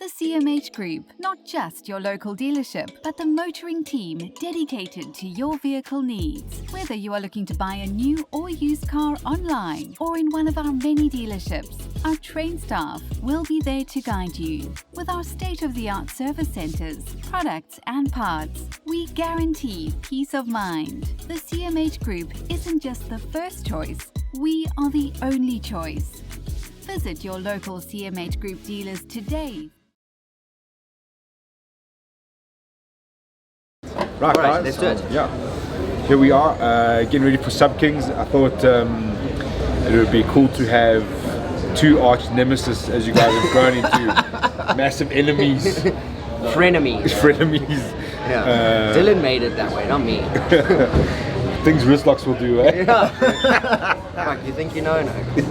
The CMH Group, not just your local dealership, but the motoring team dedicated to your vehicle needs. Whether you are looking to buy a new or used car online or in one of our many dealerships, our trained staff will be there to guide you. With our state-of-the-art service centers, products and parts, we guarantee peace of mind. The CMH Group isn't just the first choice, we are the only choice. Visit your local CMH Group dealers today. Right, guys, let's do it. Yeah, here we are, getting ready for Sub Kings. I thought it would be cool to have two arch nemesis, as you guys have grown into massive enemies. Frenemies. Frenemies. Yeah. Dylan made it that way, not me. Things wrist locks will do, eh? Yeah. Fuck, you think you know?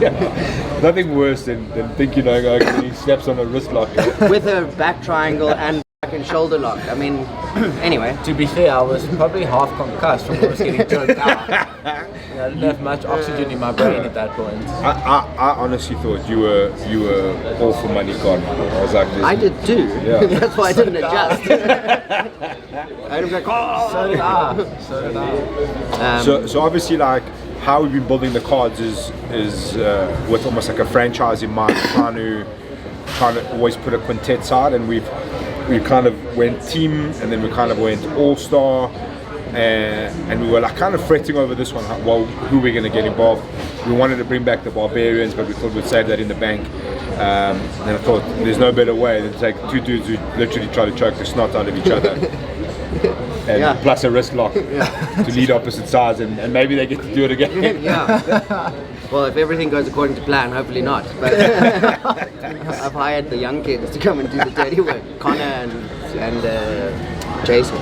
Yeah. Nothing worse than think you know when he snaps on a wrist lock. With a back triangle and fucking shoulder lock. I mean, anyway. To be fair, I was probably half concussed from almost getting choked out. I didn't have much oxygen in my brain at that point. I honestly thought you were all for money gone. I was like, I did too. Yeah. That's why I didn't adjust. I was like, oh! So did I. So obviously, like, how we've been building the cards is with almost like a franchise in mind, trying to always put a quintet side, and we kind of went team, and then we kind of went all-star, and we were like kind of fretting over this one, well, who we're going to get involved. We wanted to bring back the Barbarians, but we thought we'd save that in the bank. And I thought there's no better way than to take two dudes who literally try to choke the snot out of each other. And plus a wrist lock to lead opposite sides, and maybe they get to do it again. Yeah. Well, if everything goes according to plan, hopefully not. But I've hired the young kids to come and do the dirty work, Connor and Jason.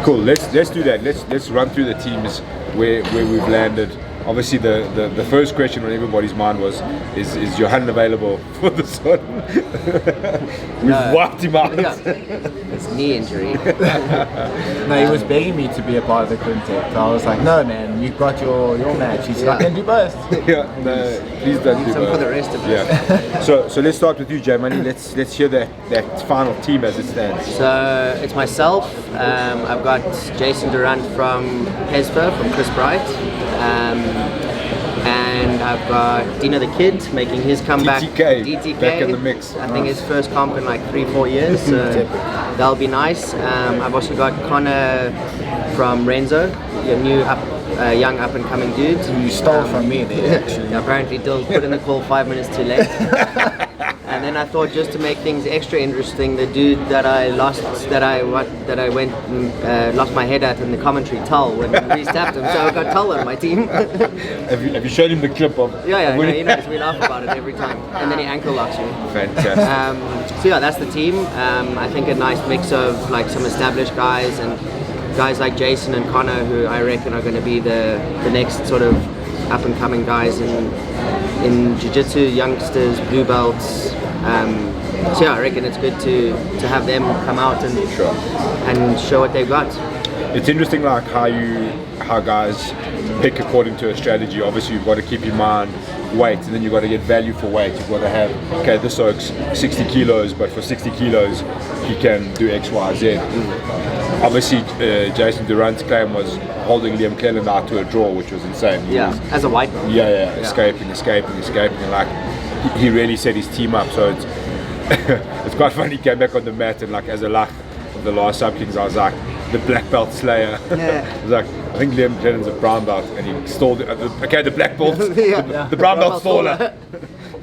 Cool. Let's do that. Let's run through the teams where we've landed. Obviously, the first question on everybody's mind was, is Johan available for this one? We've wiped him out. Yeah. It's knee injury. No, he was begging me to be a part of the quintet. So I was like, no man, you've got your match. He's like, I can do both. Yeah, no, please don't do Some both. for the rest of us. Yeah. So let's start with you, Jay Money. Let's hear that final team as it stands. So it's myself. I've got Jason Durant from Hesper, from Chris Bright. And I've got Dino the Kid making his comeback. DTK back in the mix. I think his first comp in like 3-4 years, so that'll be nice. I've also got Connor from Renzo, your new young up and coming dude. You stole from me there, actually. Yeah, apparently Dill put in the call 5 minutes too late. And then I thought, just to make things extra interesting, the dude that I lost, that I went and lost my head at in the commentary, Tull, when we stabbed him. So I got Tull on my team. Have you shown him the clip of? Yeah, no, he knows. We laugh about it every time. And then he ankle locks you. Fantastic. So yeah, that's the team. I think a nice mix of like some established guys and guys like Jason and Connor, who I reckon are going to be the next sort of up and coming guys in Jiu-Jitsu, youngsters, blue belts. So yeah, I reckon it's good to have them come out and show what they've got. It's interesting, like how guys pick according to a strategy. Obviously, you've got to keep in mind weight, and then you've got to get value for weight. You've got to have, okay, this oak's 60 kilos, but for 60 kilos, he can do X, Y, Z. Obviously, Jason Durant's claim was holding Liam Cleland out to a draw, which was insane. As a white belt. Yeah, escaping, and like he really set his team up. So it's quite funny. He came back on the mat, and like as a luck of the last Sub Kings, I was like the black belt slayer. I was like, I think Liam Cleland's a brown belt, and he stole it. Okay, the black belt, the brown belt stole it.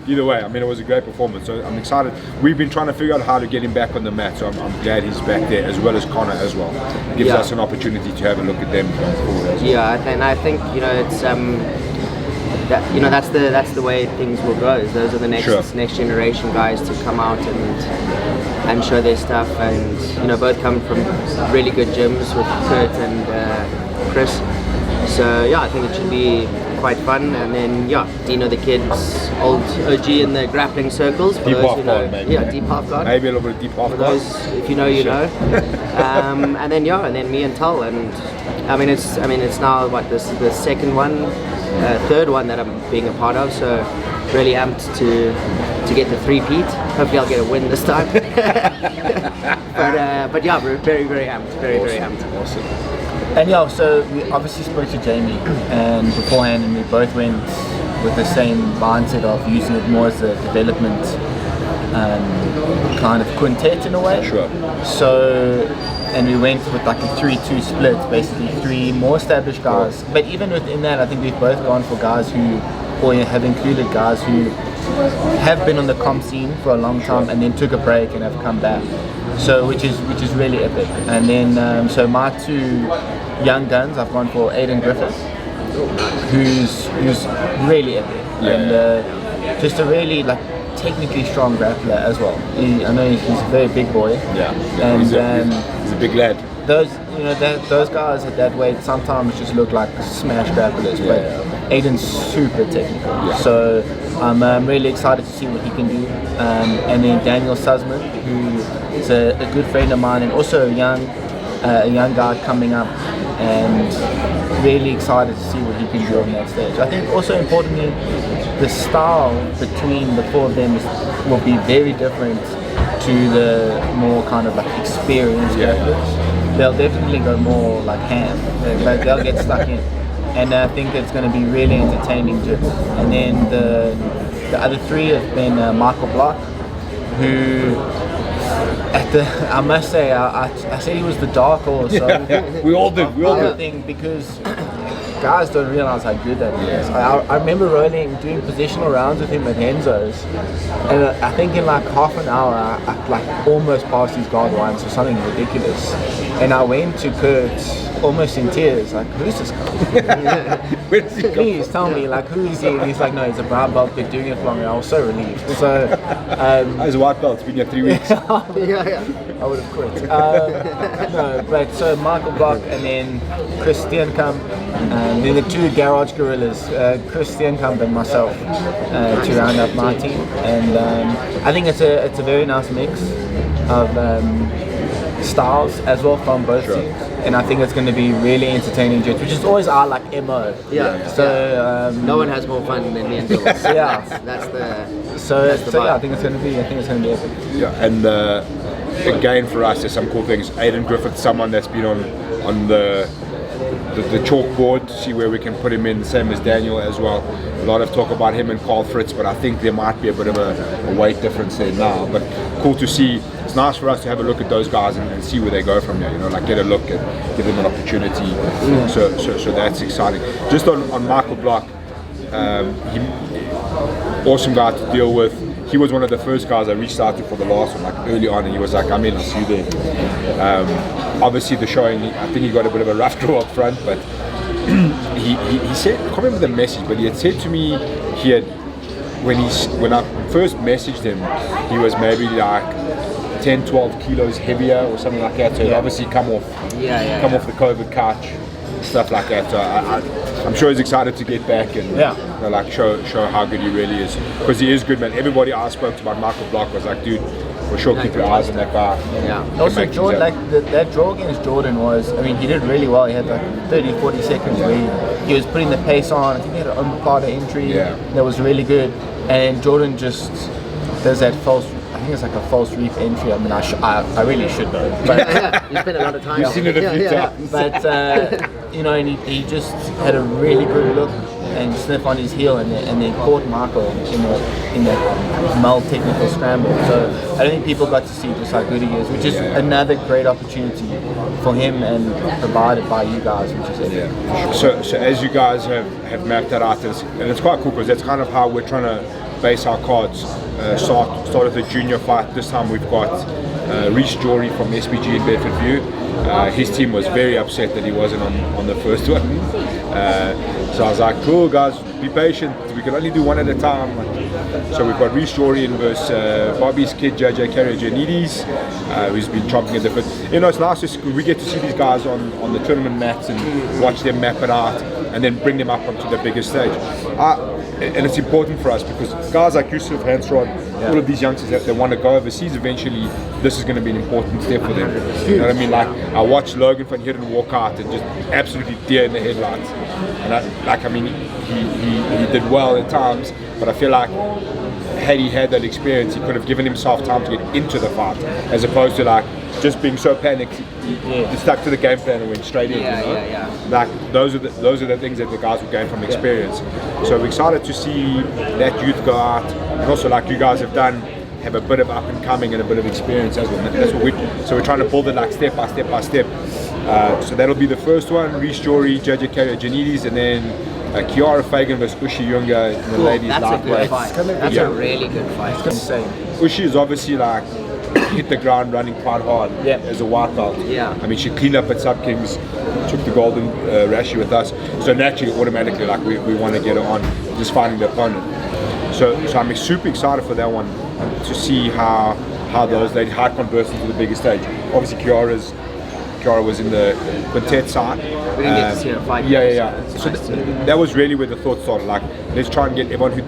Either way, I mean, it was a great performance, so I'm excited. We've been trying to figure out how to get him back on the mat, so I'm glad he's back there, as well as Connor as well. It gives us an opportunity to have a look at them going forward as well. Yeah, and I think it's that's the way things will go. Those are the next generation guys to come out and show their stuff, and both come from really good gyms with Kurt and Chris. So yeah, I think it should be quite fun. And then Dino the Kid's old OG in the grappling circles. Deep half guard, maybe. Yeah, deep half guard. Maybe a little bit of deep half guard. Those, if you know, you know. And then me and Tull, and I mean it's now the second one, third one that I'm being a part of. So really amped to get the three-peat. Hopefully I'll get a win this time. but yeah, we're very amped, very amped. Awesome. And yeah, so we obviously spoke to Jamie and beforehand, and we both went with the same mindset of using it more as a development kind of quintet in a way. Sure. So, and we went with like a 3-2 split, basically 3 more established guys. But even within that, I think we've both gone for guys who, or have included guys who have been on the comp scene for a long time and then took a break and have come back. So which is really epic. And then so my 2 young guns, I've gone for Aiden Griffith, who's really epic, and just a really like technically strong grappler as well. I know he's a very big boy. Yeah. And He's a big lad. those those guys at that weight sometimes just look like smash grapplers, but Aiden's super technical. Yeah. So I'm really excited to see what he can do. And then Daniel Sussman, who is a good friend of mine and also a young guy coming up, and really excited to see what he can do on that stage. I think also importantly, the style between the 4 of them will be very different to the more kind of like experienced grapplers. They'll definitely go more like ham. They'll get stuck in. And I think it's going to be really entertaining too. And then the other 3 have been Michael Block, who I must say I said he was the dark horse. So We all did. thing, because guys don't realize how good that he is. I remember doing positional rounds with him at Henzo's, and I think in like half an hour I like almost passed his guard once or something ridiculous, and I went to Kurt almost in tears, like, who's this guy? Where does he come Please from? tell me, like, who is he? And he's like, no, he's a brown belt, been doing it for long. I was so relieved. So He's a white belt. It's been here 3 weeks. I would have quit. No, but so Michael Block and then Chris Steenkamp, and then the 2 garage gorillas, Chris Steenkamp and myself, to round up my team. And I think it's a very nice mix of styles as well from both teams. And I think it's going to be really entertaining, which is always our like MO. So no one has more fun than the intervals. That's the So vibe. yeah, I think it's going to be epic. Yeah, and again for us, there's some cool things. Aiden Griffith, someone that's been on the chalkboard to see where we can put him in, same as Daniel as well. A lot of talk about him and Carl Fritz, but I think there might be a bit of a weight difference there now. But cool to see. It's nice for us to have a look at those guys and see where they go from there. You know, like get a look and give them an opportunity. So that's exciting. Just on Michael Block, awesome guy to deal with. He was one of the first guys I reached out to for the last one, like early on, and he was like, "I'm in, I'll see you there." Obviously, the showing, I think he got a bit of a rough draw up front, but he said, I can't remember the message, but he had said to me he had when I first messaged him, he was maybe like 10-12 kilos heavier or something like that. So he'd obviously come off the COVID couch, stuff like that. So I'm sure he's excited to get back and you know, like show how good he really is, because he is good, man. Everybody I spoke to about Michael Block was like, dude, for sure keep your eyes on that guy. Also Jordan, like that draw against Jordan was, I mean, he did really well. He had like 30-40 seconds where he was putting the pace on. I think he had an underparter entry that was really good, and Jordan just does that false, I think it's like a false reef entry. I mean, I really should know. But you spent a lot of time. You've seen it a few times. But you know, and he just had a really good look and sniff on his heel, and then caught Marco in that null technical scramble. So I don't think people got to see just how good he is, which is another great opportunity for him and provided by you guys, which is it. So as you guys have mapped that out, and it's quite cool because that's kind of how we're trying to base our cards. Start with a junior fight. This time we've got Reece Jory from SPG in Bedford View. His team was very upset that he wasn't on the first one. So I was like, cool guys, be patient, we can only do one at a time. So we've got Reece Jory in versus Bobby's kid JJ Karajanidis, who's been chomping at the bit. You know, it's nice we get to see these guys on the tournament mats and watch them map it out and then bring them up onto the biggest stage. And it's important for us because guys like Yusuf, Hansrod, all of these youngsters that want to go overseas eventually, this is going to be an important step for them. You know what I mean? Like, I watched Logan van Heerden walk out and just absolutely deer in the headlights. And he did well at times, but I feel like had he had that experience, he could have given himself time to get into the fight, as opposed to like just being so panicked, he stuck to the game plan and went straight in. Like those are the things that the guys will gain from experience. So we're excited to see that youth go out, and also like you guys have done, have a bit of up and coming and a bit of experience as well. That's what so we're trying to build it like step by step. So that'll be the first one. Reece Jory, JJ Janides, and then Kiara Fagan versus Ushi Yunga in the ladies lightweight. That's a really good fight. Ushi is obviously like hit the ground running quite hard as a white belt. I mean, she cleaned up at Sub Kings, took the golden Rashi with us. So naturally, automatically, like we want to get her on, just finding the opponent. So I'm super excited for that one to see how those ladies converse into the bigger stage. Obviously, Kiara was in the quintet side. We didn't get to see her fight. So that was really where the thought started. Like, let's try and get everyone who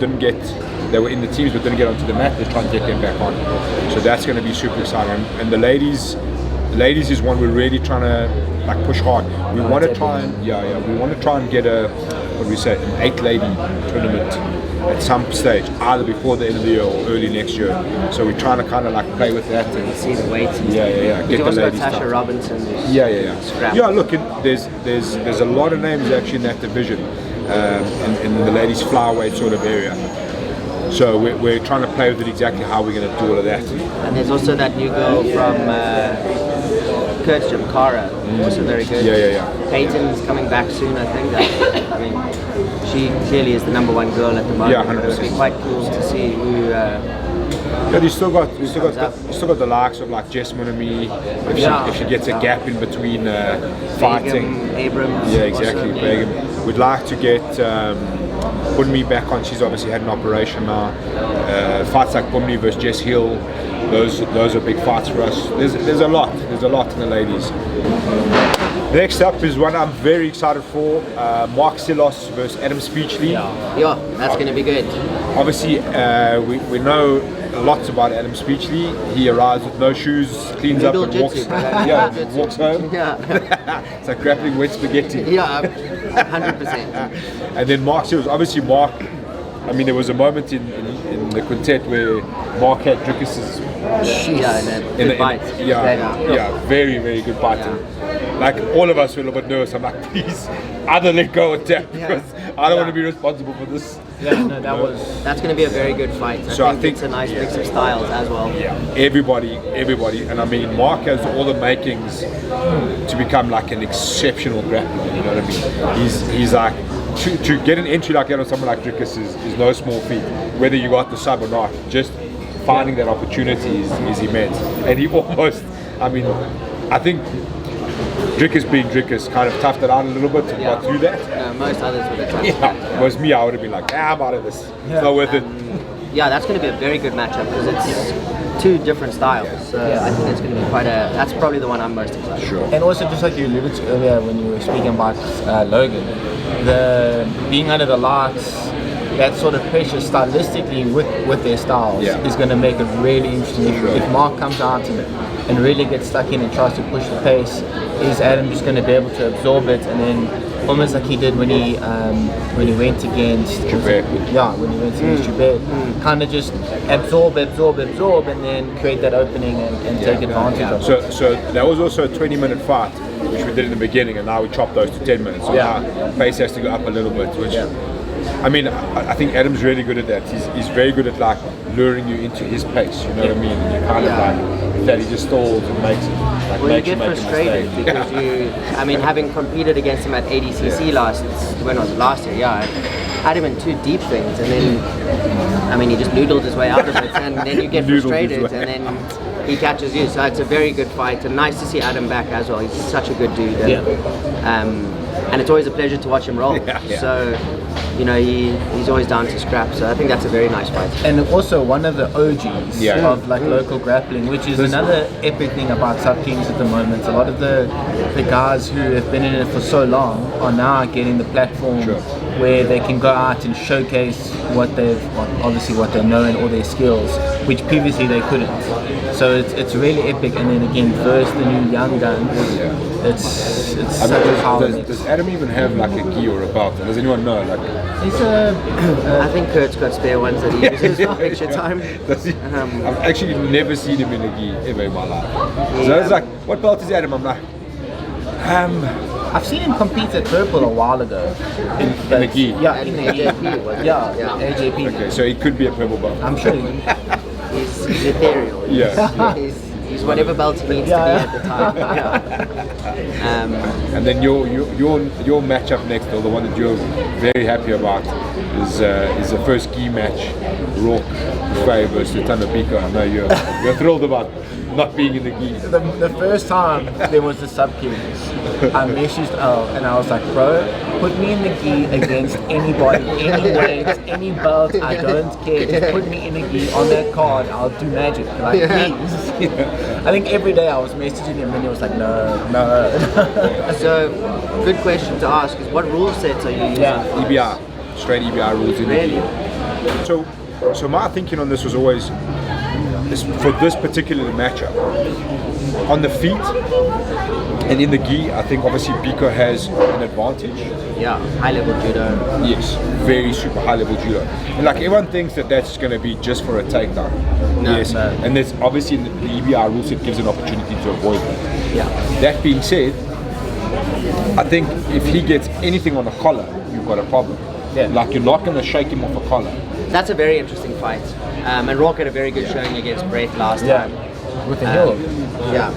they were in the teams but didn't get onto the mat, let's try and get them back on. So that's going to be super exciting. And the ladies is one we're really trying to like push hard. We want to try and we want to try and get an 8-lady tournament at some stage, either before the end of the year or early next year. So we're trying to kind of like play with that and see the weights. Get the ladies. Tasha Robinson. Look, there's a lot of names actually in that division, in the ladies flyweight sort of area. So we're trying to play with it exactly how we're going to do all of that. And there's also that new girl from Kurt's gym, Cara, also very good. Peyton's coming back soon, I think. I mean, she clearly is the #1 girl at the moment. 100%. It would be quite cool to see who. You still got the likes of like Jess Munami, if she gets a gap in between fighting. Abrams. Exactly. Begum. We'd like to get Bunmi back on. She's obviously had an operation now. Fights like Bunmi versus Jess Hill. Those are big fights for us. There's a lot in the ladies. Next up is one I'm very excited for, Mark Silos versus Adam Speechley. That's going to be good. Obviously, we know lots about Adam Speechley. He arrives with no shoes, cleans up and walks home. It's like grappling wet spaghetti. 100%. And then Mark Silos, obviously Mark, I mean there was a moment in the quintet where Mark had Dricus's bite. Very, very good bite. Like all of us were a little bit nervous. I'm like, please, either let go or tap because I don't want to be responsible for this. That's going to be a very good fight. I think it's a nice mix of styles as well. Everybody, and I mean, Mark has all the makings to become like an exceptional grappler. You know what I mean? He's like to get an entry like that on someone like Dricus is no small feat. Whether you got the sub or not, just finding that opportunity is immense. And he almost, I think Dricus being Dricus kind of toughed it out a little bit to got through that. Most others would have toughed it. Was me, I would have been like, I'm out of this. It's not worth it. That's going to be a very good matchup because it's two different styles. So I think it's going to be that's probably the one I'm most excited for. And also, just like you alluded to earlier when you were speaking about Logan, the being under the lights, that sort of pressure stylistically with their styles is going to make it really interesting. If Mark comes out and really gets stuck in and tries to push the pace, is Adam just going to be able to absorb it and then almost like he did when he went against Joubert. When he went against Joubert, kind of just absorb and then create that opening and take advantage of it. So that was also a 20-minute fight, which we did in the beginning, and now we chopped those to 10 minutes. So now pace has to go up a little bit, which I think Adam's really good at that. He's very good at like luring you into his pace. You know what I mean? And you kind of like that he just stalls and makes it. Like, you get frustrated because having competed against him at ADCC last year, I had him in two deep things, and then he just noodled his way out of it, and then you get frustrated, and then he catches you. So it's a very good fight, and nice to see Adam back as well. He's such a good dude, and it's always a pleasure to watch him roll. So he's always down to scrap, so I think that's a very nice fight. And also one of the OGs of like local grappling, which is another epic thing about Sub Kings at the moment. A lot of the guys who have been in it for so long are now getting the platform where they can go out and showcase what they know and all their skills, which previously they couldn't. So it's really epic. And then again, first the new young guns. It's such a power mix. Does Adam even have like a gi or a belt? Does anyone know? Like, I think Kurt's got spare ones that he uses for extra time. Does he? I've actually never seen him in a gi ever in my life. So it's like, what belt is he at? I'm like, I've seen him compete at Purple a while ago. in the gi. Yeah, in the gi. Yeah, AJP. Okay, so he could be a purple belt. I'm sure. He's ethereal. Yeah. He's whatever belt he needs to be at the time. And then your matchup next, or the one that you're very happy about, is the first gi match, Rock Fay versus Tana Biko. I know you're thrilled about not being in the gi. The first time there was the sub-kings, I messaged Al and I was like, bro, put me in the gi against anybody, any weight, any belt, I don't care. Just put me in the gi on that card, I'll do magic. Like, please. I think every day I was messaging him and he was like, no. So, good question to ask is what rule sets are you using? EBR, straight EBR rules in Really? the gi. So my thinking on this was always, for this particular matchup, on the feet and in the gi, I think obviously Biko has an advantage. Yeah, high level judo. Yes, very super high level judo. And like everyone thinks that that's going to be just for a takedown. No, yes, no. and there's obviously the EBR rule set gives an opportunity to avoid that. Yeah. That being said, I think if he gets anything on the collar, you've got a problem. Yeah. Like you're not going to shake him off a collar. That's a very interesting fight. And Rock had a very good showing against Brett last time. With the hill. Yeah.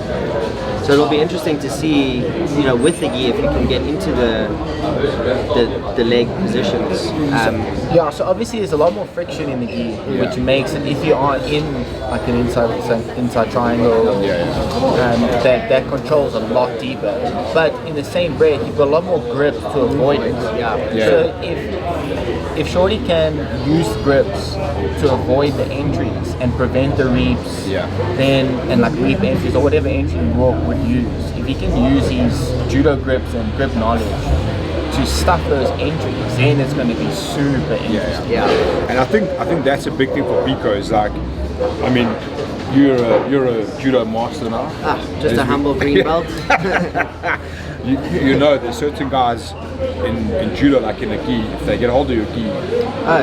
So it'll be interesting to see, with the gi if you can get into the leg positions. Yeah, so obviously there's a lot more friction in the gi, which makes it, if you are in like an inside triangle, that controls a lot deeper. But in the same breath, you've got a lot more grip to avoid it. So if Shorty can use grips to avoid the entries and prevent the reaps, and like reap entries or whatever entry Rock would use, if he can use his judo grips and grip knowledge to stuff those entries, then it's going to be super interesting. And I think that's a big thing for Biko is like, I mean, you're a judo master now. Just a humble green belt. you know there's certain guys in judo, like in the gi, if they get hold of your gi,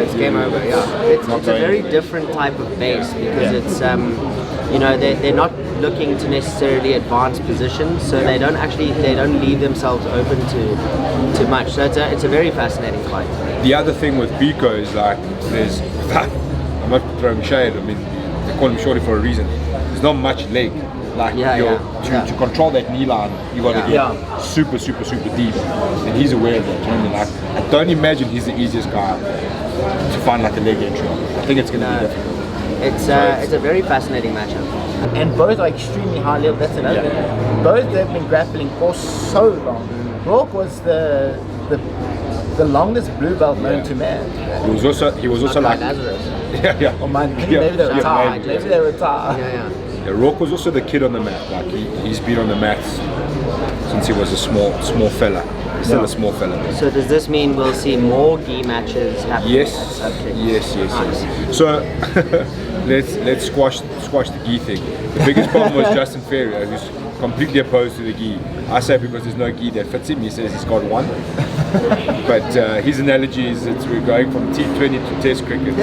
it's game over. It's a very different type of base because it's they're not looking to necessarily advance positions, so they don't leave themselves open to much. So it's a very fascinating fight. The other thing with Biko is like there's I'm not throwing shade. I mean they call him Shorty for a reason. There's not much leg. Like to control that knee line, you got to get super deep, and he's aware of that. You know what I mean? Like, I don't imagine he's the easiest guy to find like a leg entry. I think it's going to be difficult. It's a very fascinating matchup. And both are extremely high level. That's another thing. Both they've been grappling for so long. Rock was the longest blue belt known to man. He was also like Lazarus. Or maybe they retired. Maybe they retired. Rock was also the kid on the mat. Like he's been on the mats since he was a small fella. He's still a small fella. So does this mean we'll see more gi matches happening? Yes. So let's squash the gi thing. The biggest problem was Justin Ferrier, who's completely opposed to the gi. I say because there's no gi that fits him. He says he's got one. But his analogy is that we're going from T20 to Test cricket.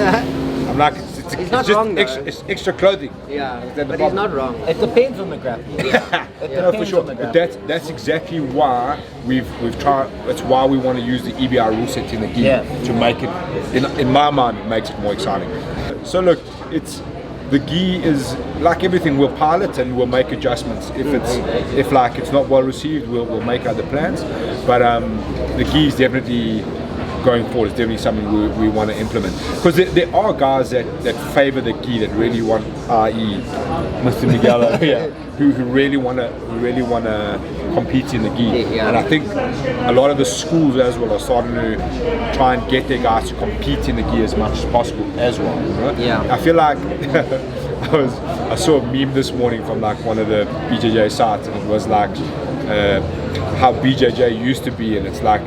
I'm like, he's not just wrong though. It's extra clothing. But he's not wrong. It depends on the grappling. For sure. But that's exactly why we've tried. That's why we want to use the EBR rule set in the gi to make it. In my mind, it makes it more exciting. So look, the gi is like everything. We'll pilot and we'll make adjustments. If it's not well received, we'll make other plans. But the gi is definitely going forward. It's definitely something we want to implement because there are guys that favor the gi, that really want, i.e. Mr. Miguel, who really want to compete in the gi. And I think a lot of the schools as well are starting to try and get their guys to compete in the gi as much as possible as well. Right? I feel like I saw a meme this morning from like one of the BJJ sites, and it was like how BJJ used to be, and it's like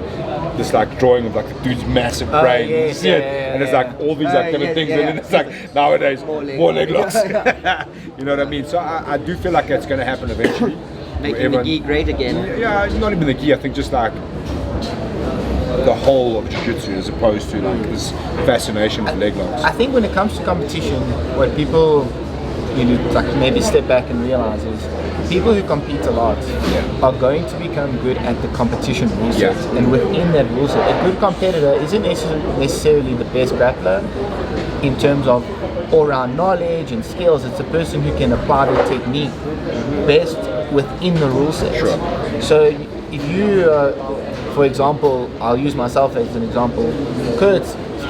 this like drawing of like the dude's massive brain, and it's like all these like different things, and then it's like nowadays more leg locks. You know what I mean? So I do feel like that's going to happen eventually. Making the gi great again. Yeah, not even the gi. I think just like the whole of jiu-jitsu as opposed to like this fascination with leg locks. I think when it comes to competition, what people like maybe step back and realize is people who compete a lot are going to become good at the competition rule set. And within that rule set, a good competitor isn't necessarily the best grappler in terms of all-round knowledge and skills. It's a person who can apply the technique best within the rule set. Sure. So if you, for example, I'll use myself as an example, Kurt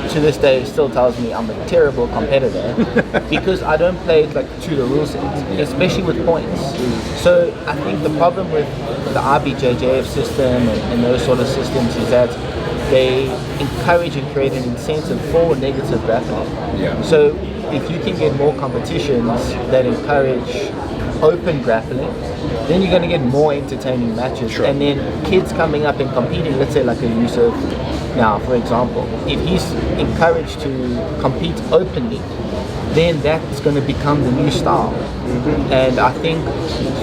to this day still tells me I'm a terrible competitor because I don't play like to the rules, especially with points. So I think the problem with the IBJJF system and those sort of systems is that they encourage and create an incentive for negative grappling. So if you can get more competitions that encourage open grappling, then you're going to get more entertaining matches. And then kids coming up and competing, let's say like a Yusuf now, for example, if he's encouraged to compete openly, then that's going to become the new style. And I think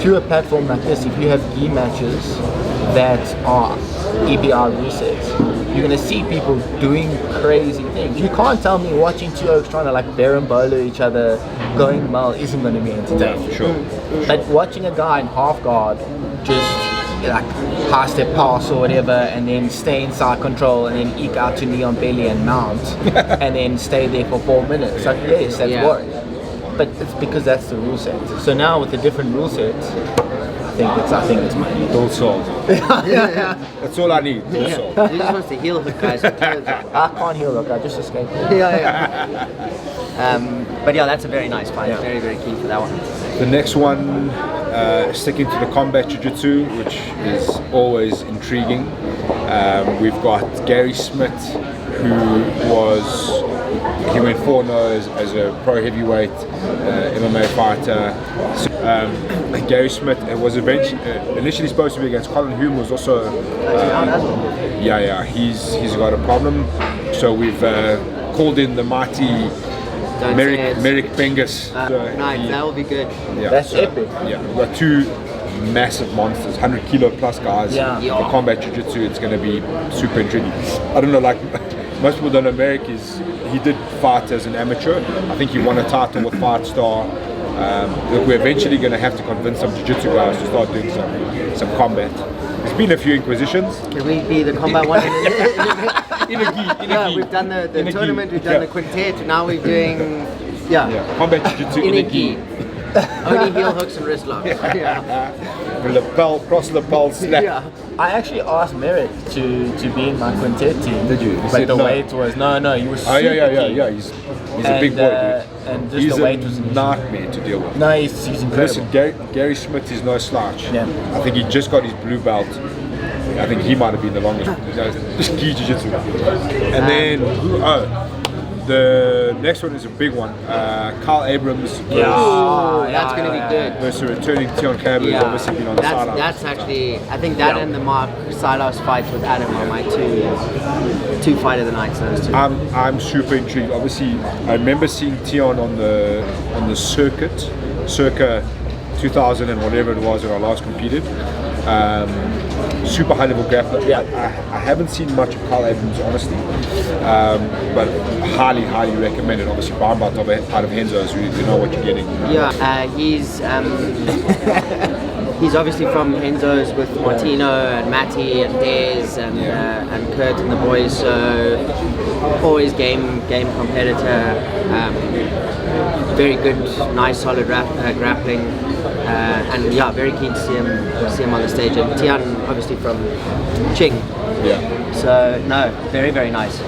through a platform like this, if you have gi matches that are EBR resets, you're going to see people doing crazy things. You can't tell me watching two oaks trying to like berimbolo each other, going mal isn't going to be entertaining. But watching a guy in half guard just like pass their pass or whatever and then stay inside control and then eke out to knee on belly and mount and then stay there for 4 minutes. Like yes, that's work. But it's because that's the rule set. So now with the different rule sets, I think it's my need. Dual salt. That's all I need. Dual salt. He just wants to heel hook guys. I can't heel hook, I just escape. But yeah, that's a very nice fight. Very, very keen for that one. The next one, sticking to the combat jiu-jitsu, which is always intriguing. We've got Gary Smith, who he went 4-0 as a pro heavyweight MMA fighter. Gary Smith was initially supposed to be against Colin Hume, was also he's got a problem. So we've called in the mighty Merrick Bengus. Nice, that will be good. That's epic. Yeah, we've got two massive monsters, 100 kilo plus guys. For combat jiu-jitsu, it's going to be super intriguing. I don't know, like most people don't know Merrick he did fight as an amateur. I think he won a title with Fight Star. Look, we're eventually going to have to convince some jiu-jitsu guys to start doing some combat. There's been a few inquisitions. Can we be the combat one? In a gi. We've done the tournament, we've done the quintet, now we're doing combat jiu-jitsu in a gi. Only heel hooks and wrist locks. Lapel, cross lapel snap. I actually asked Merrick to be in my quintet team. Did you? But the weight was he was super keen. He's a big boy, dude. And just the weight was a nightmare to deal with. No, he's incredible. Listen, Gary Smith is no slouch. I think he just got his blue belt. I think he might have been the longest. Just gi jiu-jitsu. And then the next one is a big one. Carl Abrams. That's going to be good. Versus returning Tion Campbell, who's obviously been on the sideline. That's actually, I think that and the Mark Silas fights with Adam are my two fight of the nights. Those two. I'm super intrigued. Obviously, I remember seeing Tion on the circa 2000 and whatever it was when I last competed. Super high level grappler. I haven't seen much of Carl Abrams, honestly, but highly recommend it. Obviously, brown belt out of Henzo's, you know what you're getting. He's obviously from Henzo's with Martino and Matty and Dez and Kurt and the boys. So always game competitor. Very good, nice, solid grappling. And very keen to see him on the stage. And Tian, obviously from Ching. So very, very nice.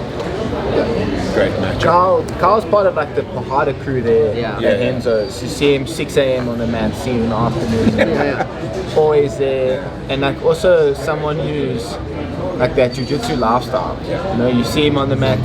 Great match. Carl's part of like the Pahada crew there at Henzo's. You see him 6 a.m. on the mat, see him in the afternoon. Always there. And like also someone who's like that jiu-jitsu lifestyle. You know, you see him on the mat,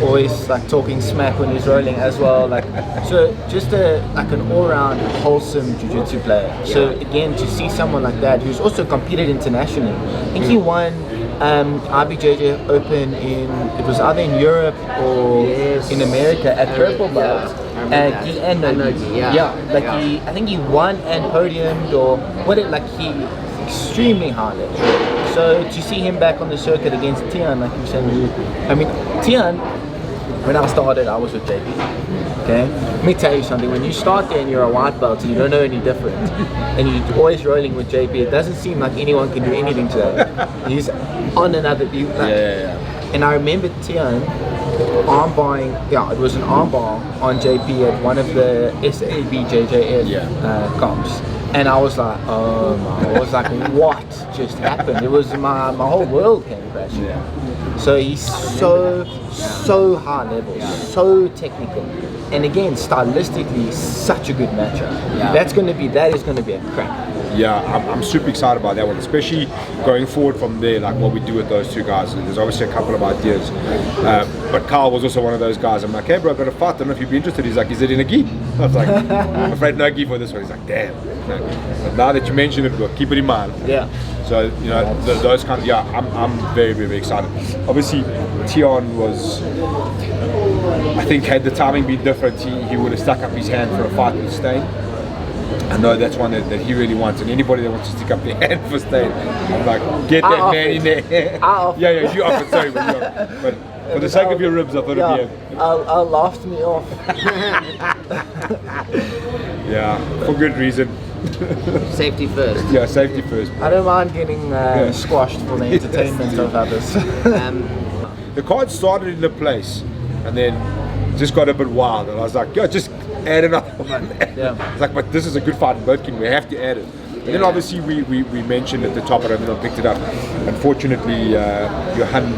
always like talking smack when he's rolling as well, like so just an all-round wholesome jiu-jitsu player. So again, to see someone like that who's also competed internationally, I think he won IBJJ Open it was either in Europe or in America at purple belt. And he I think he won and podiumed or extremely high level. So to see him back on the circuit against Tian, like you said, I mean, Tian, when I started, I was with JP. Okay, let me tell you something. When you start there and you're a white belt and you don't know any different, and you're always rolling with JP, it doesn't seem like anyone can do anything to that. He's on another view. And I remember Tian armbarring. Yeah, it was an armbar on JP at one of the SABJJF comps. And I was like, oh my, I was like, what just happened? It was my whole world came crashing. So he's so high level, so technical, and again stylistically such a good matchup. That is going to be a crack. Yeah, I'm super excited about that one, especially going forward from there, like what we do with those two guys. There's obviously a couple of ideas, but Carl was also one of those guys. I'm like, hey bro, I've got a fight, I don't know if you'd be interested. He's like, is it in a gi? I was like, I'm afraid no gi for this one. He's like, damn. But now that you mention it, we'll keep it in mind. Yeah. So, you know, those kind of, I'm very, very excited. Obviously, Tian was, I think had the timing been different, he would have stuck up his hand for a fight with Stain. I know that's one that he really wants, and anybody that wants to stick up their hand for Stain, I'm like, get that man in there. Yeah, you offered, sorry, but for the sake of your ribs, I thought it'd be I'll laughed me off. Yeah, for good reason. Safety first. Yeah, safety first. I don't mind getting squashed for the entertainment of others. The card started in the place, and then just got a bit wild, and I was like, yo, just add another one. It's like, but this is a good fight in Birkin, we have to add it. And then obviously we mentioned at the top, and I picked it up. Unfortunately, Johan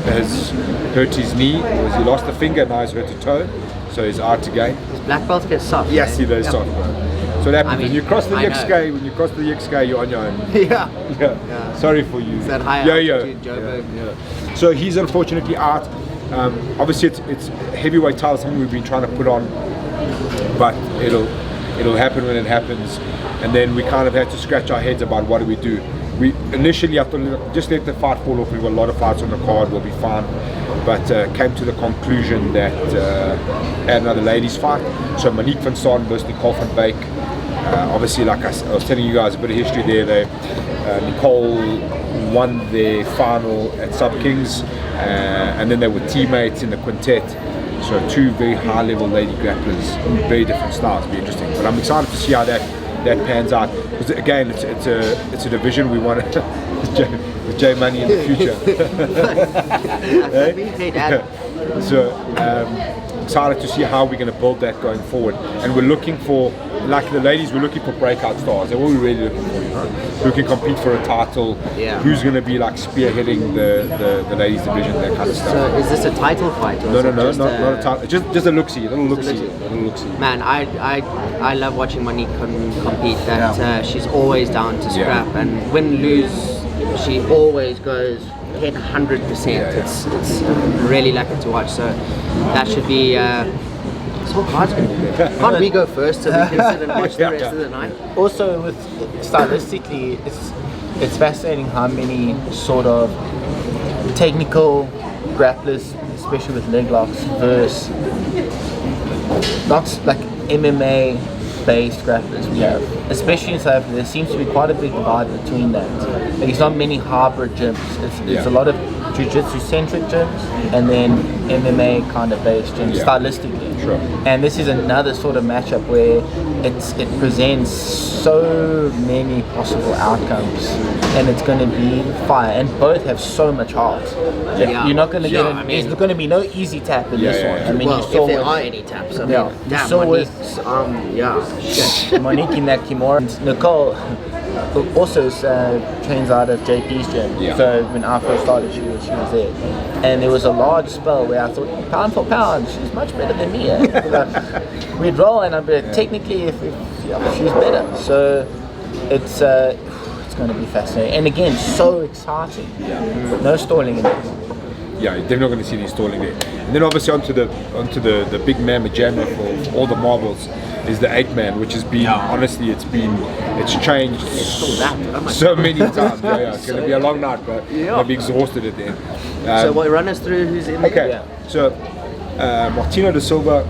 has hurt his knee. He lost a finger, now he's hurt a toe, so he's out again. His black belts get soft. Yes, he does soft, bro. So that happens when you cross the XK. When you cross the XK, you're on your own. Yeah. Sorry for you. It's that high altitude, Joburg. So he's unfortunately out. Obviously, it's heavyweight title, something we've been trying to put on, but it'll happen when it happens. And then we kind of had to scratch our heads about what do we do. We initially, I thought, just let the fight fall off. We've got a lot of fights on the card, we'll be fine. But came to the conclusion that add another ladies fight. So Monique van Staan versus Nicole van Beek. Obviously, like I was telling you guys, a bit of history there. Nicole won their final at Sub Kings, and then they were teammates in the quintet. So two very high-level lady grapplers, very different styles. It'll be interesting. But I'm excited to see how that pans out. Because again, it's a division we want with J Money in the future. So excited to see how we're going to build that going forward. And we're looking for, like the ladies, we're looking for breakout stars. That's what we're really looking for. Who can compete for a title? Who's going to be like spearheading the ladies division, that kind of stuff. So is this a title fight? Or No, not a title. Just a look-see, a little look-see. Man, I love watching Monique compete. That she's always down to scrap, and win lose, she always goes hit 100%. It's really lucky to watch. So that should be. This whole card's going to be good. Can't we go first so we can sit and watch the rest of the night? Also, with stylistically, it's fascinating how many sort of technical grapplers, especially with leg locks, versus not like MMA-based grapplers we have. Especially in South Africa, there seems to be quite a big divide between that. There's not many hybrid gyms. It's a lot of Jiu-Jitsu centric gyms and then MMA kind of based gyms, stylistically. Sure. And this is another sort of matchup where it presents so many possible outcomes, and it's going to be fire. And both have so much heart. You're not going to get it. There's going to be no easy tap in this one. I mean, well, you saw if there are any taps, I mean, you saw shit. Monique in that Kimura. Nicole also trains out of JP's gym. So when I first started, she was there, and there was a large spell where I thought, pound for pound, she's much better than me. We'd roll, and I'd be technically, if she's better. So it's going to be fascinating, and again, so exciting. No stalling in it. Yeah, you're definitely not going to see any stalling there. And then obviously onto the big mamma jamma for all the marbles is the 8-man, which has been honestly it's changed so many times. It's going to be a long night, but I'll be exhausted at the end. So what, run us through who's in there? Okay, so Martino da Silva,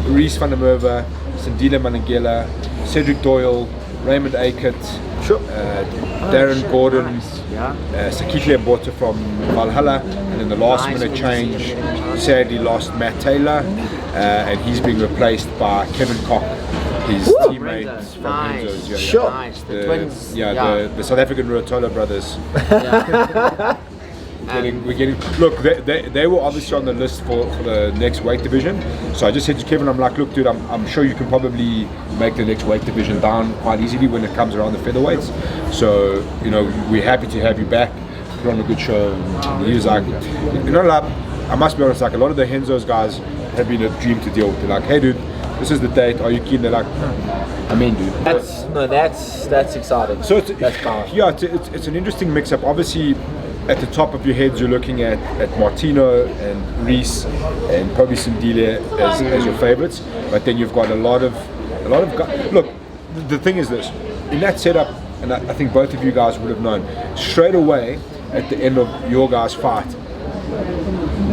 Reese van der Merwe, Sandile Manangela, Cedric Doyle, Raymond Aikert, Sure. Darren Gordon, Nice. Yeah. Sakitli Mbota from Valhalla, and then the last Nice. minute change sadly lost Matt Taylor, and he's being replaced by Kevin Koch, his teammate Renzo. from Nice. Renzo's. Yeah, Sure. Nice. The twins. The South African Ruotola brothers. Yeah. We're getting. Look, they were obviously on the list for the next weight division. So I just said to Kevin, I'm like, look, dude, I'm sure you can probably make the next weight division down quite easily when it comes around the featherweights. So we're happy to have you back. Put on a good show. And he was like, like, I must be honest, like a lot of the Henzo's guys have been a dream to deal with. They're like, hey, dude, this is the date. Are you keen? They're like, I'm in, dude. That's exciting. So that's powerful. yeah, it's an interesting mix-up. Obviously, at the top of your heads, you're looking at Martino and Reese and probably Sindile as your favorites. But then you've got a lot of guys. Look, the thing is this: in that setup, and I think both of you guys would have known straight away at the end of your guys' fight.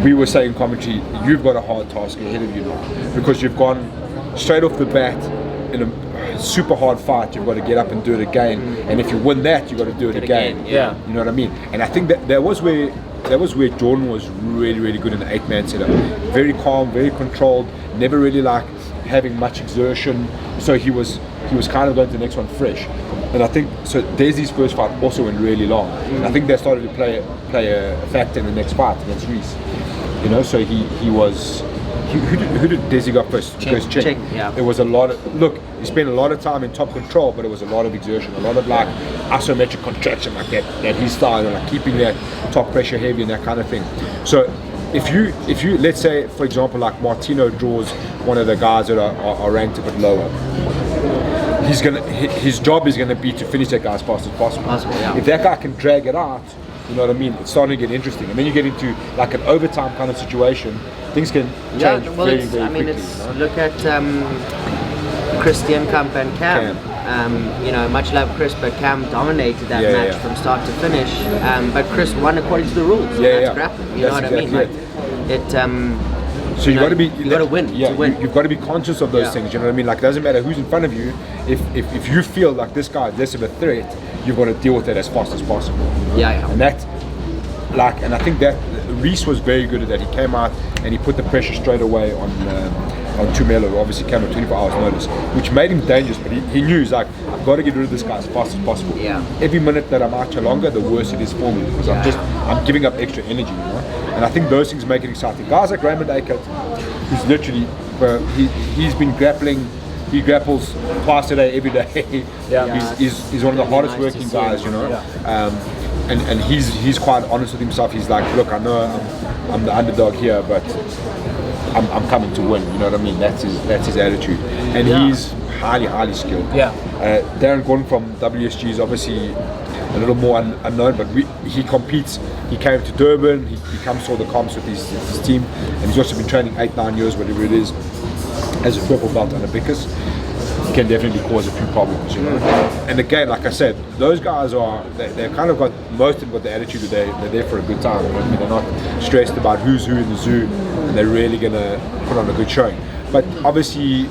We were saying commentary, you've got a hard task ahead of you now because you've gone straight off the bat in a super hard fight. You've got to get up and do it again, and if you win that, you've got to do it again. Yeah. You know what I mean? And I think that was where Jordan was really, really good in the 8-man setup. Very calm, very controlled, never really like having much exertion. So he was kind of going to the next one fresh. And I think so. Desi's first fight also went really long. And I think that started to play a factor in the next fight against Reese. So he was. Who did Desi got first? Cheng, yeah. It was a lot of, look, he spent a lot of time in top control, but it was a lot of exertion, a lot of like isometric contraction like that his style, like keeping that top pressure heavy and that kind of thing. So if you let's say, for example, like Martino draws one of the guys that are ranked a bit lower, his job is gonna be to finish that guy as fast as possible. Yeah. If that guy can drag it out, you know what I mean? It's starting to get interesting, and then you get into like an overtime kind of situation. Things can change very, very quickly. Look at Christian Kamp and Cam. Much love Chris, but Cam dominated that match from start to finish. But Chris won according to the rules. That's grappling. You know what I mean? Like so you got to be. You got to win. Yeah, to win. You've got to be conscious of those things. You know what I mean? Like it doesn't matter who's in front of you. If you feel like this guy is less of a threat, you've got to deal with it as fast as possible. Yeah. And that, and I think that Reese was very good at that. He came out and he put the pressure straight away on Tumelo, who obviously came at 24 hours notice, which made him dangerous. But he knew, he's like, I've got to get rid of this guy as fast as possible. Yeah. Every minute that I'm out here longer, the worse it is for me because I'm giving up extra energy, And I think those things make it exciting. Guys like Raymond Aikert, who's literally, he's been grappling. He grapples twice a day, every day. He's one of the hardest working guys, And he's quite honest with himself. He's like, look, I know I'm the underdog here, but I'm coming to win. You know what I mean? That's his attitude, and he's highly skilled. Darren Gordon from WSG is obviously a little more unknown, but he competes. He came to Durban. He comes to all the comps with his team, and he's also been training 8-9 years, whatever it is, as a purple belt on a Bickus. Can definitely cause a few problems, And again, like I said, those guys they've kind of got, most of them got the attitude that they're there for a good time. I mean, they're not stressed about who's who in the zoo, and they're really gonna put on a good showing. But obviously,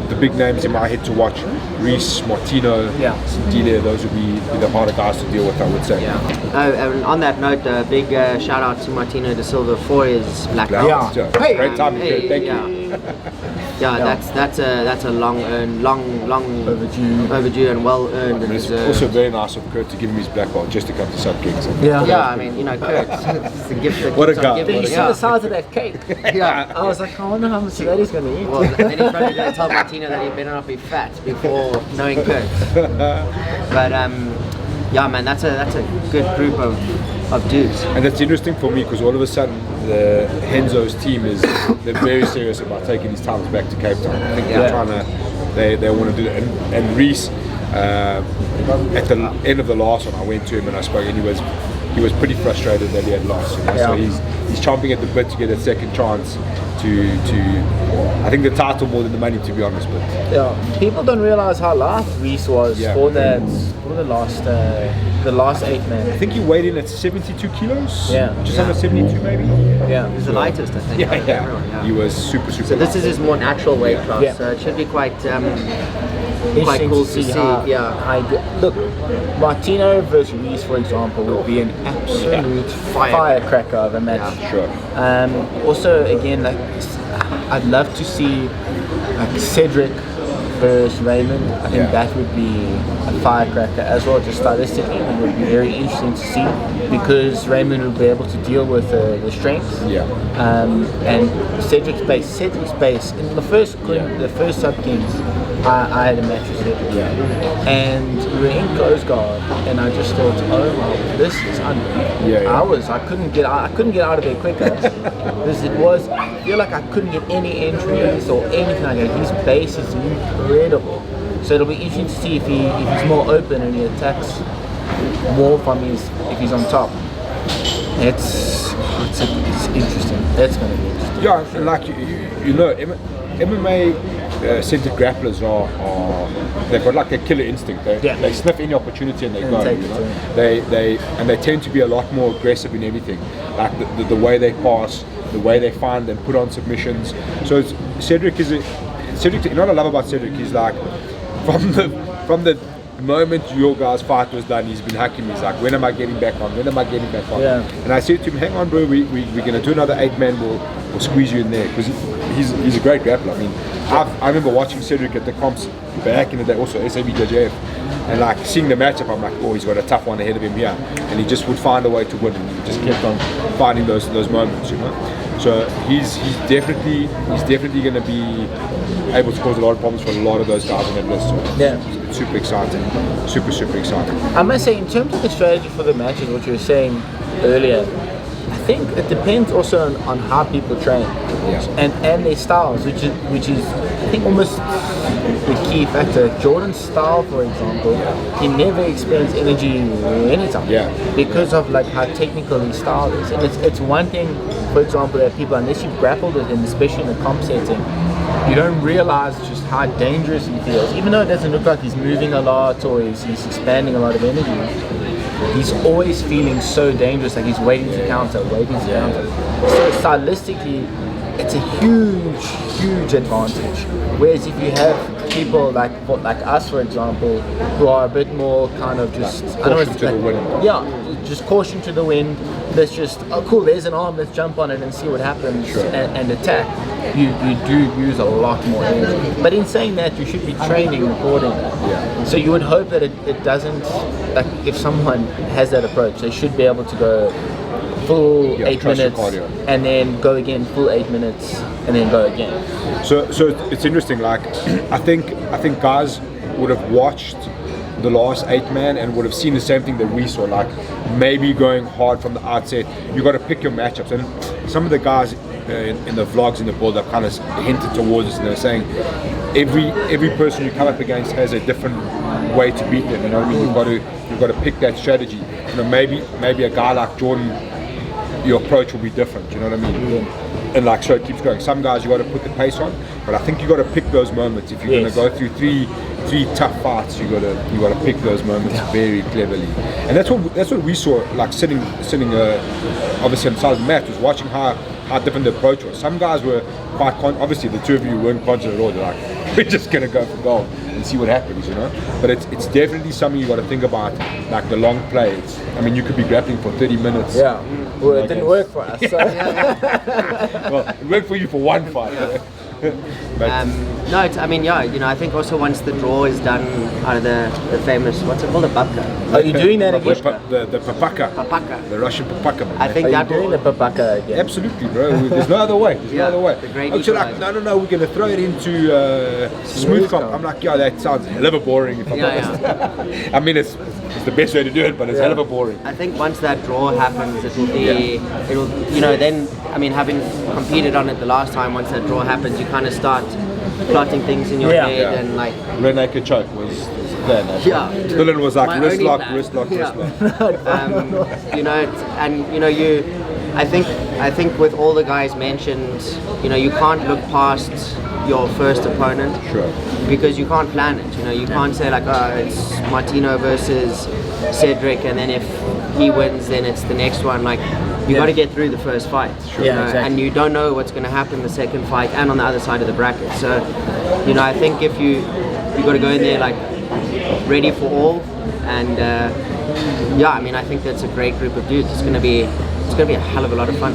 the big names in my head to watch: Reese, Martino, Sindile. Those would be the harder guys to deal with, I would say. And on that note, a big shout out to Martino da Silva for his black belt. Great time, thank you. That's a long overdue and well earned. And it's also very nice of Kurt to give him his black belt just to come to Sub Kings. I mean, Kurt, it's the gift that what a keeps guy! on giving. Did you see the size of that cake? I was like, I wonder how much of that he's going to eat. Well, then he's probably going to tell Martino that he better not be fat before knowing Kurt. But man, that's a good group of dudes. And that's interesting for me because all of a sudden the Henzo's team they're very serious about taking these titles back to Cape Town. I think they're trying to, they want to do that. And Reese, at the end of the last one, I went to him and I spoke, and he was pretty frustrated that he had lost. So he's chomping at the bit to get a second chance to I think the title more than the money, to be honest. But people don't realize how light Reese was for the last 8 men. I think he weighed in at 72 kilos. Just under 72 maybe. He's the lightest, I think. He was super. So this is his more natural weight class. So it should be quite quite cool to see. Look, Martino versus Reese, for example, would be an absolute firecracker of a match. Yeah, sure. Also, again, like I'd love to see like Cedric versus Raymond. I think that would be a firecracker as well. Just stylistically, it would be very interesting to see because Raymond would be able to deal with the strengths. Yeah. And Cedric's base in the first sub kings. I had a match with Cedric, and we were in close guard, and I just thought, oh my, this is unbelievable. I couldn't get out of there quicker. Because I feel like I couldn't get any entries or anything like that. His base is incredible, so it'll be interesting to see if he's more open and he attacks more if he's on top. It's interesting. That's going to be interesting. Yeah, and like you know, MMA. Centered grapplers they've got like a killer instinct. They sniff any opportunity and they go. You know? They tend to be a lot more aggressive in everything, like the way they pass, the way they find and put on submissions. So Cedric. You know what I love about Cedric is like from the moment your guys' fight was done, he's been hacking me. He's like, when am I getting back on? When am I getting back on? Yeah. And I said to him, hang on, bro, we're going to do another 8-man. We'll squeeze you in there because he's a great grappler. I mean, I remember watching Cedric at the comps back in the day, also SABJJF, and like seeing the matchup, I'm like, oh, he's got a tough one ahead of him here, and he just would find a way to win. And he just kept on finding those moments, you know. So he's definitely going to be able to cause a lot of problems for a lot of those guys on that list. So it's super exciting, super exciting. I must say, in terms of the strategy for the matches, what you were saying earlier, I think it depends also on how people train and their styles, which is I think almost the key factor. Jordan's style, for example, he never expends energy anytime because of like how technical his style is. And it's one thing, for example, that people, unless you've grappled with him, especially in a comp setting, you don't realize just how dangerous he feels. Even though it doesn't look like he's moving a lot or he's expanding a lot of energy, he's always feeling so dangerous, like he's waiting to counter. So stylistically, it's a huge advantage. Whereas if you have people like us, for example, who are a bit more kind of just caution to the wind. Yeah, just caution to the wind. Let's just, oh cool, there's an arm, let's jump on it and see what happens and attack. You do use a lot more energy. But in saying that, you should be training accordingly. Yeah. So you would hope that it doesn't, like if someone has that approach, they should be able to go full 8 minutes and then go again, full 8 minutes and then go again. So it's interesting, like I think guys would have watched the last 8-man and would have seen the same thing that we saw, like maybe going hard from the outset. You got to pick your matchups, and some of the guys in the vlogs in the build-up kind of hinted towards us, and they're saying every person you come up against has a different way to beat them. You know what I mean? You've got to pick that strategy. You know, maybe a guy like Jordan, your approach will be different. You know what I mean? And like so, it keeps going. Some guys you got to put the pace on, but I think you got to pick those moments. If you're going to go through three tough fights, you got to pick those moments very cleverly. And that's what we saw, like sitting obviously on the side of the mat, was watching how different the approach was. Some guys were quite obviously the two of you weren't confident at all. They're like, we're just going to go for gold and see what happens, you know. But it's definitely something you got to think about, like the long plays. I mean, you could be grappling for 30 minutes. Yeah. Well, it didn't work for us. So. Well, it worked for you for one fight. I think also once the draw is done out of the famous, what's it called, the babka. Are you doing that again? The papaka. The Russian papaka. I think Are you doing the papaka again? Absolutely, bro. There's no other way. There's no other way. The great Actually, like, no, we're gonna throw it into smooth comp. I'm like, that sounds hell of a boring. If I'm honest. I mean, it's the best way to do it, but it's hell of a boring. I think once that draw happens, it'll then, I mean, having competed on it the last time, once that draw happens, you kind of start plotting things in your head and like. Rear naked choke was there. Dylan was like wrist lock. I think with all the guys mentioned, you can't look past your first opponent because you can't plan it. You can't say like, it's Martino versus Cedric, and then if he wins, then it's the next one. Like, you got to get through the first fight, exactly. And you don't know what's going to happen the second fight and on the other side of the bracket. So, I think if you you got to go in there like ready for all, and yeah, I mean, I think that's a great group of dudes. It's gonna be a hell of a lot of fun.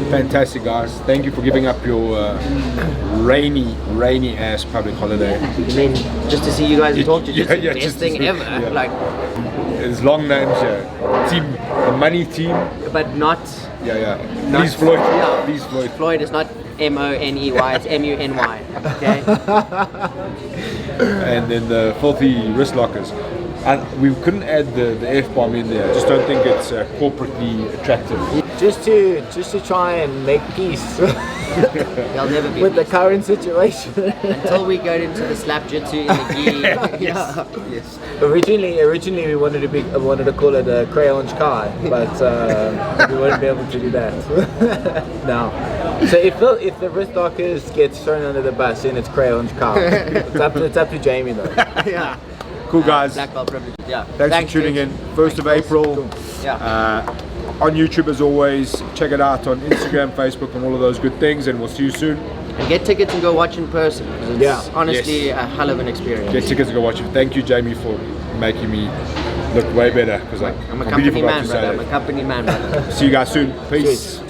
Fantastic, guys. Thank you for giving up your rainy ass public holiday. I mean, just to see you guys talk to just the best thing ever. Yeah. Like, it's long names here. Team, the money team. but not. Yeah. Not, Please Floyd. yeah. Please Floyd. Floyd is not M-O-N-E-Y, it's M-U-N-Y. Okay. And then the filthy wrist lockers. We couldn't add the F-bomb in there. I just don't think it's corporately attractive. Just to try and make peace They'll never be with the peace. current situation. Until we go into the slap jitsu in the gi. Yes. Originally we wanted to call it a crayon car, but we wouldn't be able to do that. No. So if the wrist lockers gets thrown under the bus, then it's crayon car. It's up to Jamie though. Yeah. Cool, guys. Black belt privilege. Yeah. Thanks for tuning in. 1st of April. Yeah. On YouTube as always. Check it out on Instagram, Facebook, and all of those good things. And we'll see you soon. And get tickets and go watch in person. 'Cause it's honestly a hell of an experience. Get tickets and go watch it. Thank you, Jamie, for making me look way better. Because I'm a company man, brother. I'm a company man, brother. See you guys soon. Peace. Cheers.